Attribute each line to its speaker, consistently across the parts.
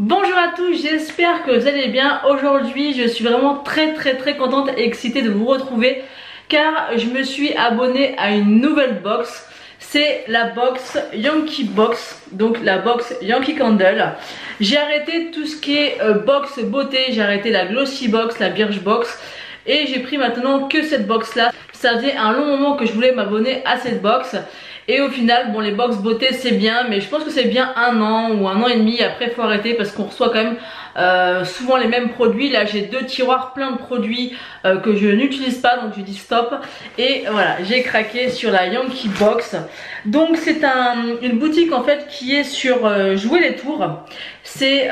Speaker 1: Bonjour à tous, j'espère que vous allez bien. Aujourd'hui je suis vraiment très contente et excitée de vous retrouver car je me suis abonnée à une nouvelle box. C'est la box Yankee Box, donc la box Yankee Candle. J'ai arrêté tout ce qui est box beauté, j'ai arrêté la Glossy Box, la Birchbox et j'ai pris maintenant que cette box là. Ça faisait un long moment que je voulais m'abonner à cette box. Et au final, bon, les box beauté c'est bien, mais je pense que c'est bien un an ou un an et demi. Après il faut arrêter parce qu'on reçoit quand même souvent les mêmes produits. Là j'ai deux tiroirs pleins de produits que je n'utilise pas, donc je dis stop. Et voilà, j'ai craqué sur la Yankee Box. Donc c'est une boutique en fait qui est sur Jouer les Tours. C'est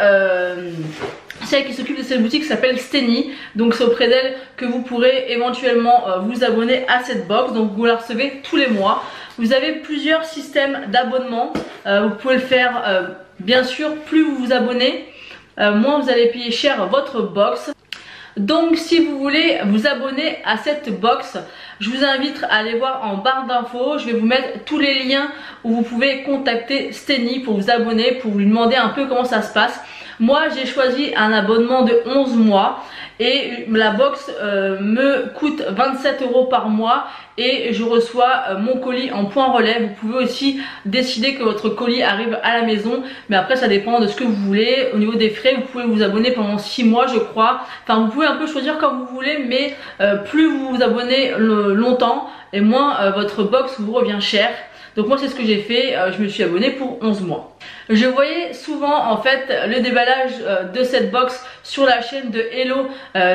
Speaker 1: celle qui s'occupe de cette boutique s'appelle Steny, donc c'est auprès d'elle que vous pourrez éventuellement vous abonner à cette box. Donc vous la recevez tous les mois. Vous avez plusieurs systèmes d'abonnement, vous pouvez le faire bien sûr, plus vous vous abonnez, moins vous allez payer cher votre box. Donc si vous voulez vous abonner à cette box, je vous invite à aller voir en barre d'infos. Je vais vous mettre tous les liens où vous pouvez contacter Steny pour vous abonner, pour lui demander un peu comment ça se passe. Moi j'ai choisi un abonnement de 11 mois et la box me coûte 27 € par mois et je reçois mon colis en point relais. Vous pouvez aussi décider que votre colis arrive à la maison, mais après ça dépend de ce que vous voulez. Au niveau des frais, vous pouvez vous abonner pendant 6 mois je crois. Enfin vous pouvez un peu choisir comme vous voulez, mais plus vous vous abonnez longtemps et moins votre box vous revient cher. Donc moi c'est ce que j'ai fait, je me suis abonnée pour 11 mois. Je voyais souvent en fait le déballage de cette box sur la chaîne de Hello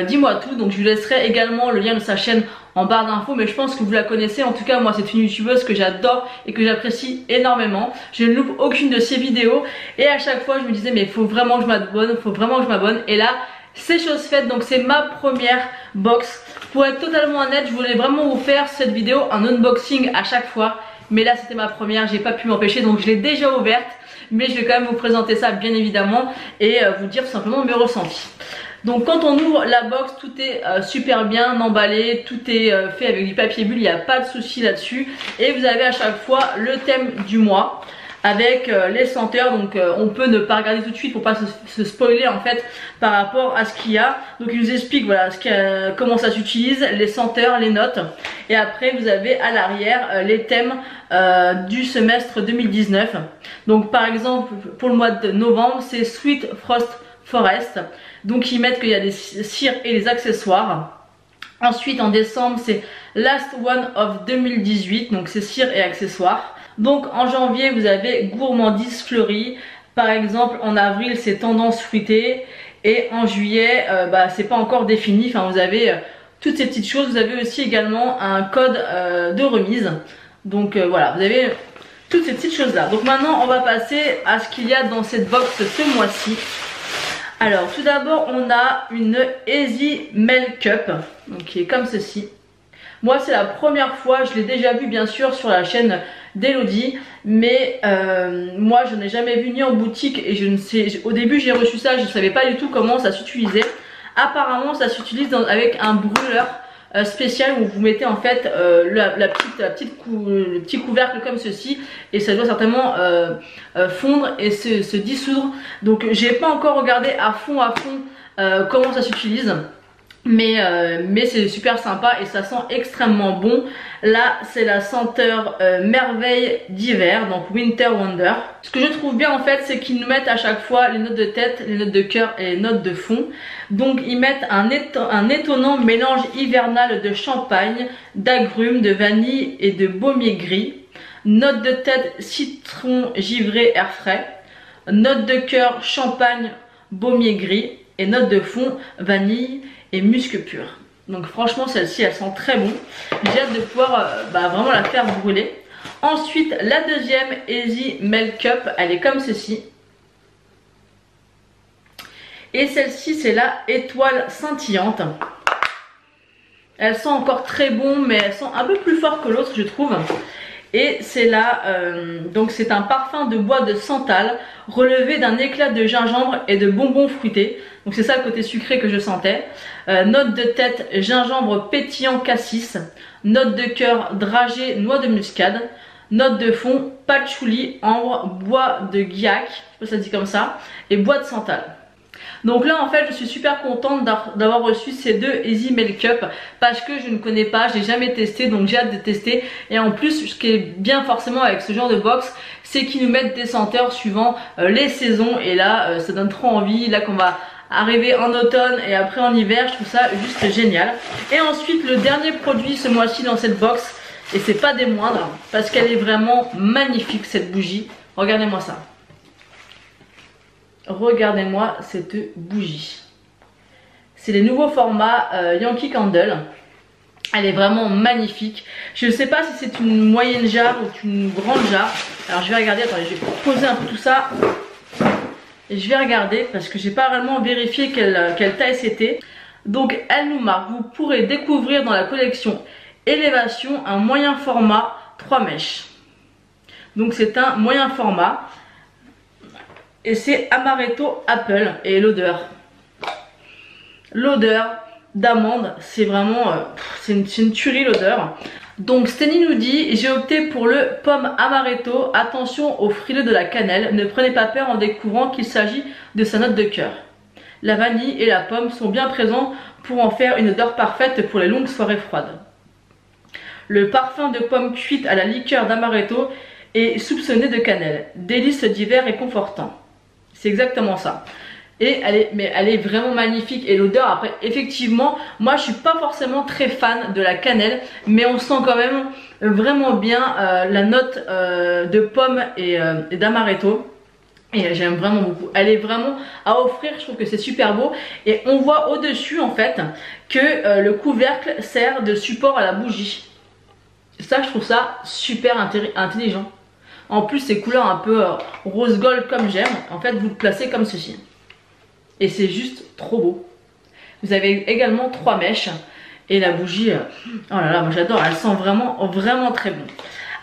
Speaker 1: Dis-moi tout. Donc je vous laisserai également le lien de sa chaîne en barre d'infos, mais je pense que vous la connaissez. En tout cas moi c'est une youtubeuse que j'adore et que j'apprécie énormément. Je ne loupe aucune de ses vidéos et à chaque fois je me disais mais il faut vraiment que je m'abonne, faut vraiment que je m'abonne. Et là c'est chose faite, donc c'est ma première box. Pour être totalement honnête, je voulais vraiment vous faire cette vidéo en unboxing à chaque fois. Mais là c'était ma première, j'ai pas pu m'empêcher, donc je l'ai déjà ouverte. Mais je vais quand même vous présenter ça bien évidemment et vous dire tout simplement mes ressentis. Donc quand on ouvre la box, tout est super bien emballé, tout est fait avec du papier bulle, il n'y a pas de souci là-dessus. Et vous avez à chaque fois le thème du mois avec les senteurs. Donc on peut ne pas regarder tout de suite pour pas se spoiler en fait par rapport à ce qu'il y a. Donc il nous explique voilà comment ça s'utilise, les senteurs, les notes. Et après vous avez à l'arrière les thèmes du semestre 2019. Donc par exemple pour le mois de novembre c'est Sweet Frost Forest. Donc ils mettent qu'il y a des cires et des accessoires. Ensuite en décembre c'est Last One of 2018, donc c'est cires et accessoires. Donc en janvier vous avez Gourmandise Fleurie. Par exemple en avril c'est Tendance Fruitée. Et en juillet c'est pas encore défini. Enfin vous avez toutes ces petites choses. Vous avez aussi également un code de remise. Donc voilà, vous avez toutes ces petites choses là. Donc maintenant on va passer à ce qu'il y a dans cette box ce mois-ci. Alors tout d'abord on a une Easy Mail Cup, donc qui est comme ceci. Moi c'est la première fois, je l'ai déjà vu bien sûr sur la chaîne d'Elodie, mais moi je n'ai jamais vu ni en boutique et je ne sais, au début j'ai reçu ça, je ne savais pas du tout comment ça s'utilisait. Apparemment ça s'utilise avec un brûleur spécial où vous mettez en fait le petit couvercle comme ceci et ça doit certainement fondre et se dissoudre. Donc j'ai pas encore regardé à fond comment ça s'utilise. Mais c'est super sympa et ça sent extrêmement bon. Là c'est la senteur merveille d'hiver, donc Winter Wonder. Ce que je trouve bien en fait c'est qu'ils nous mettent à chaque fois les notes de tête, les notes de cœur et les notes de fond. Donc ils mettent un étonnant mélange hivernal de champagne, d'agrumes, de vanille et de baumier gris. Note de tête citron givré air frais. Note de cœur champagne, baumier gris. Et note de fond vanille et musc pur. Donc franchement celle-ci elle sent très bon. J'ai hâte de pouvoir vraiment la faire brûler. Ensuite la deuxième Easy Mail Cup, elle est comme ceci. Et celle-ci c'est la étoile scintillante. Elle sent encore très bon mais elle sent un peu plus fort que l'autre je trouve. Et c'est là, donc c'est un parfum de bois de santal relevé d'un éclat de gingembre et de bonbons fruités. Donc c'est ça le côté sucré que je sentais. Note de tête gingembre pétillant cassis. Note de cœur dragée noix de muscade. note de fond, patchouli, ambre, bois de ghiac, je sais pas si ça se dit comme ça, et bois de santal. Donc là en fait je suis super contente d'avoir reçu ces deux Easy Makeup parce que je ne connais pas, j'ai jamais testé, donc j'ai hâte de tester. Et en plus ce qui est bien forcément avec ce genre de box, c'est qu'ils nous mettent des senteurs suivant les saisons. Et là ça donne trop envie, là qu'on va arriver en automne et après en hiver, je trouve ça juste génial. Et ensuite le dernier produit ce mois-ci dans cette box, et c'est pas des moindres parce qu'elle est vraiment magnifique cette bougie, regardez-moi ça. Regardez-moi cette bougie. C'est les nouveaux formats Yankee Candle. Elle est vraiment magnifique. Je ne sais pas si c'est une moyenne jarre ou une grande jarre. Alors je vais regarder, attendez, je vais poser un peu tout ça. Et je vais regarder parce que j'ai pas vraiment vérifié quelle taille c'était. Donc elle nous marque, vous pourrez découvrir dans la collection Élévation un moyen format 3 mèches. Donc c'est un moyen format. Et c'est Amaretto Apple. Et l'odeur d'amande, c'est vraiment c'est une tuerie l'odeur. Donc Steny nous dit, j'ai opté pour le pomme Amaretto. Attention au frileux de la cannelle, ne prenez pas peur en découvrant qu'il s'agit de sa note de cœur. La vanille et la pomme sont bien présents pour en faire une odeur parfaite pour les longues soirées froides. Le parfum de pomme cuite à la liqueur d'Amaretto est soupçonné de cannelle, délice d'hiver et confortant. C'est exactement ça. Et elle est vraiment magnifique. Et l'odeur, après, effectivement, moi je suis pas forcément très fan de la cannelle, mais on sent quand même vraiment bien la note de pomme et d'amaretto. Et j'aime vraiment beaucoup. Elle est vraiment à offrir, je trouve que c'est super beau. Et on voit au dessus en fait que le couvercle sert de support à la bougie. Ça, je trouve ça super intelligent. En plus ces couleurs un peu rose gold comme j'aime, en fait vous le placez comme ceci. Et c'est juste trop beau. Vous avez également 3 mèches. Et la bougie, oh là là, moi j'adore, elle sent vraiment très bon.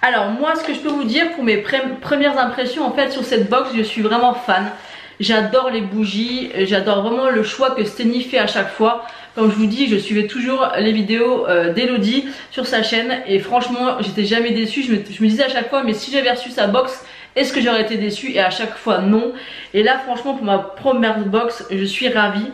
Speaker 1: Alors moi ce que je peux vous dire pour mes premières impressions en fait sur cette box, je suis vraiment fan. J'adore les bougies, j'adore vraiment le choix que Steny fait à chaque fois. Comme je vous dis, je suivais toujours les vidéos d'Elodie sur sa chaîne et franchement j'étais jamais déçue. Je me disais à chaque fois, mais si j'avais reçu sa box, est-ce que j'aurais été déçue? Et à chaque fois non. Et là franchement pour ma première box, je suis ravie.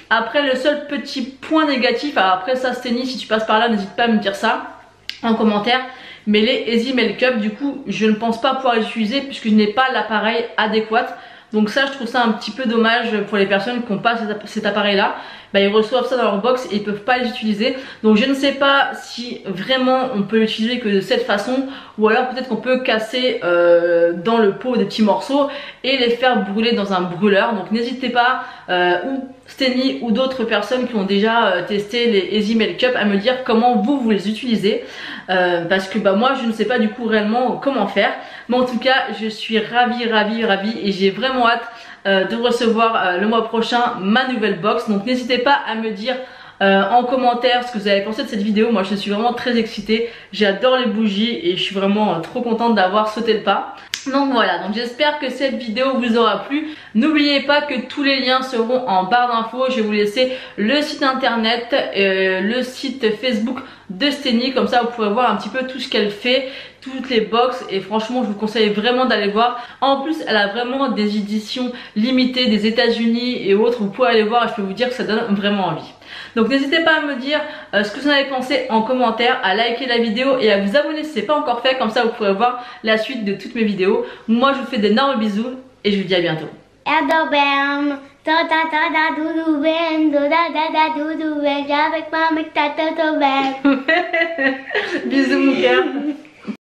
Speaker 1: Après le seul petit point négatif, alors après ça Steny, si tu passes par là n'hésite pas à me dire ça en commentaire. Mais les Easy Makeup du coup je ne pense pas pouvoir les utiliser puisque je n'ai pas l'appareil adéquat. Donc ça je trouve ça un petit peu dommage pour les personnes qui n'ont pas cet appareil là. Bah, ils reçoivent ça dans leur box et ils peuvent pas les utiliser. Donc je ne sais pas si vraiment on peut l'utiliser que de cette façon, ou alors peut-être qu'on peut casser dans le pot des petits morceaux et les faire brûler dans un brûleur. Donc n'hésitez pas, ou Steny ou d'autres personnes qui ont déjà testé les Easy Makeup à me dire comment vous les utilisez. Parce que bah, moi je ne sais pas du coup réellement comment faire. Mais en tout cas je suis ravie et j'ai vraiment hâte de recevoir le mois prochain ma nouvelle box. Donc n'hésitez pas à me dire en commentaire ce que vous avez pensé de cette vidéo. Moi je suis vraiment très excitée, j'adore les bougies et je suis vraiment trop contente d'avoir sauté le pas. Donc voilà, donc j'espère que cette vidéo vous aura plu. N'oubliez pas que tous les liens seront en barre d'infos. Je vais vous laisser le site internet, le site Facebook de Steny, comme ça vous pourrez voir un petit peu tout ce qu'elle fait, toutes les box, et franchement je vous conseille vraiment d'aller voir. En plus elle a vraiment des éditions limitées des États-Unis et autres, vous pouvez aller voir et je peux vous dire que ça donne vraiment envie. Donc n'hésitez pas à me dire ce que vous en avez pensé en commentaire, à liker la vidéo et à vous abonner si ce n'est pas encore fait, comme ça vous pourrez voir la suite de toutes mes vidéos. Moi je vous fais d'énormes bisous et je vous dis à bientôt. Bisous mon cœur.